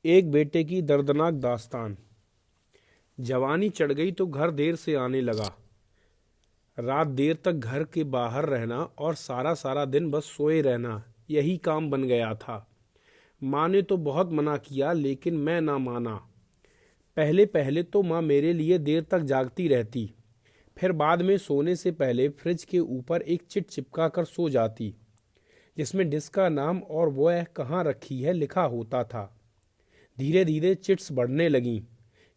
एक बेटे की दर्दनाक दास्तान। जवानी चढ़ गई तो घर देर से आने लगा। रात देर तक घर के बाहर रहना और सारा सारा दिन बस सोए रहना, यही काम बन गया था। माँ ने तो बहुत मना किया लेकिन मैं ना माना। पहले पहले तो माँ मेरे लिए देर तक जागती रहती, फिर बाद में सोने से पहले फ्रिज के ऊपर एक चिट चिपका कर सो जाती, जिसमें डिश का नाम और वह कहाँ रखी है लिखा होता था। धीरे धीरे चिट्स बढ़ने लगीं।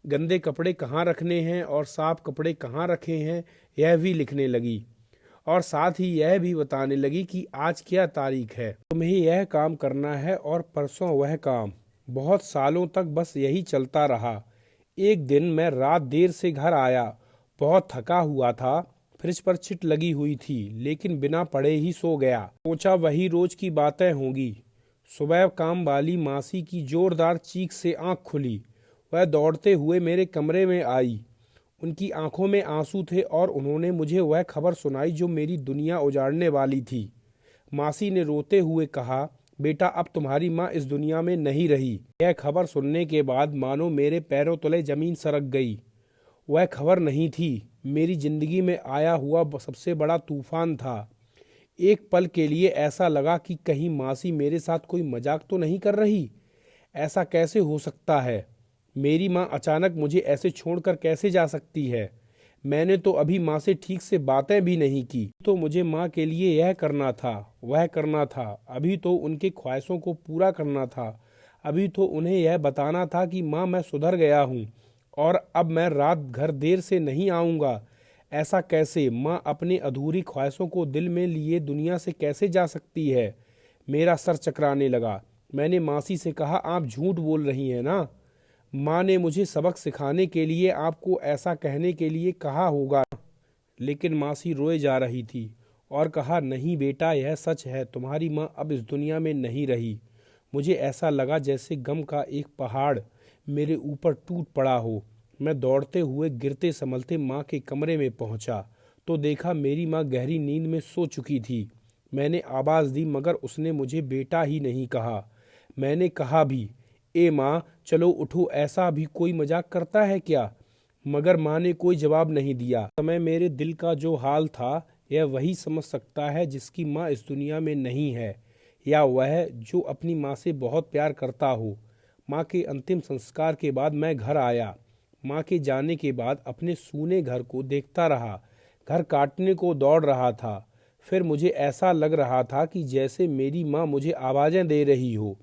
गंदे कपड़े कहाँ रखने हैं और साफ कपड़े कहाँ रखे हैं यह भी लिखने लगी, और साथ ही यह भी बताने लगी कि आज क्या तारीख है, तुम्हें यह काम करना है और परसों वह काम। बहुत सालों तक बस यही चलता रहा। एक दिन मैं रात देर से घर आया, बहुत थका हुआ था। फ्रिज पर चिट लगी हुई थी लेकिन बिना पढ़े ही सो गया। सोचा वही रोज की बातें होंगी। सुबह काम वाली मासी की जोरदार चीख से आंख खुली। वह दौड़ते हुए मेरे कमरे में आई। उनकी आंखों में आंसू थे और उन्होंने मुझे वह खबर सुनाई जो मेरी दुनिया उजाड़ने वाली थी। मासी ने रोते हुए कहा, बेटा अब तुम्हारी माँ इस दुनिया में नहीं रही। यह खबर सुनने के बाद मानो मेरे पैरों तले जमीन सरक गई। वह खबर नहीं थी, मेरी जिंदगी में आया हुआ सबसे बड़ा तूफान था। एक पल के लिए ऐसा लगा कि कहीं मासी मेरे साथ कोई मजाक तो नहीं कर रही। ऐसा कैसे हो सकता है? मेरी माँ अचानक मुझे ऐसे छोड़कर कैसे जा सकती है? मैंने तो अभी माँ से ठीक से बातें भी नहीं की। तो मुझे माँ के लिए यह करना था, वह करना था। अभी तो उनके ख्वाहिशों को पूरा करना था। अभी तो उन्हें यह बताना था कि माँ मैं सुधर गया हूँ और अब मैं रात घर देर से नहीं आऊँगा। ऐसा कैसे? माँ अपनी अधूरी ख्वाहिशों को दिल में लिए दुनिया से कैसे जा सकती है? मेरा सर चकराने लगा। मैंने मासी से कहा, आप झूठ बोल रही हैं ना? माँ ने मुझे सबक सिखाने के लिए आपको ऐसा कहने के लिए कहा होगा। लेकिन मासी रोए जा रही थी और कहा, नहीं बेटा यह सच है, तुम्हारी माँ अब इस दुनिया में नहीं रही। मुझे ऐसा लगा जैसे गम का एक पहाड़ मेरे ऊपर टूट पड़ा हो। मैं दौड़ते हुए गिरते संभलते माँ के कमरे में पहुंचा तो देखा मेरी माँ गहरी नींद में सो चुकी थी। मैंने आवाज़ दी मगर उसने मुझे बेटा ही नहीं कहा। मैंने कहा भी, ए माँ चलो उठो, ऐसा भी कोई मजाक करता है क्या? मगर माँ ने कोई जवाब नहीं दिया। समय मेरे दिल का जो हाल था यह वही समझ सकता है जिसकी माँ इस दुनिया में नहीं है, या वह जो अपनी माँ से बहुत प्यार करता हो। माँ के अंतिम संस्कार के बाद मैं घर आया। माँ के जाने के बाद अपने सूने घर को देखता रहा। घर काटने को दौड़ रहा था। फिर मुझे ऐसा लग रहा था कि जैसे मेरी माँ मुझे आवाज़ें दे रही हो।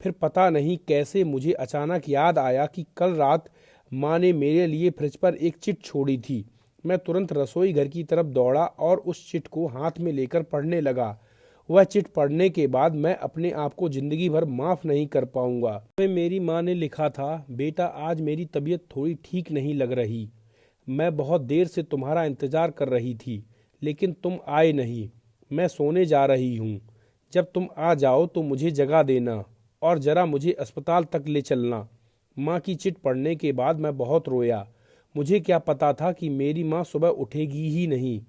फिर पता नहीं कैसे मुझे अचानक याद आया कि कल रात माँ ने मेरे लिए फ्रिज पर एक चिट छोड़ी थी। मैं तुरंत रसोई घर की तरफ दौड़ा और उस चिट को हाथ में लेकर पढ़ने लगा। वह चिट पढ़ने के बाद मैं अपने आप को जिंदगी भर माफ़ नहीं कर पाऊंगा। में मेरी माँ ने लिखा था, बेटा आज मेरी तबीयत थोड़ी ठीक नहीं लग रही। मैं बहुत देर से तुम्हारा इंतज़ार कर रही थी लेकिन तुम आए नहीं। मैं सोने जा रही हूँ। जब तुम आ जाओ तो मुझे जगा देना और ज़रा मुझे अस्पताल तक ले चलना। माँ की चिट पढ़ने के बाद मैं बहुत रोया। मुझे क्या पता था कि मेरी माँ सुबह उठेगी ही नहीं।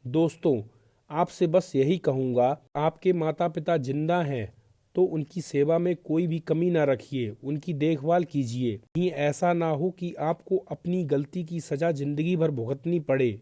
दोस्तों, आपसे बस यही कहूँगा, आपके माता पिता जिंदा हैं तो उनकी सेवा में कोई भी कमी ना रखिए, उनकी देखभाल कीजिए। कहीं ऐसा ना हो कि आपको अपनी गलती की सज़ा जिंदगी भर भुगतनी पड़े।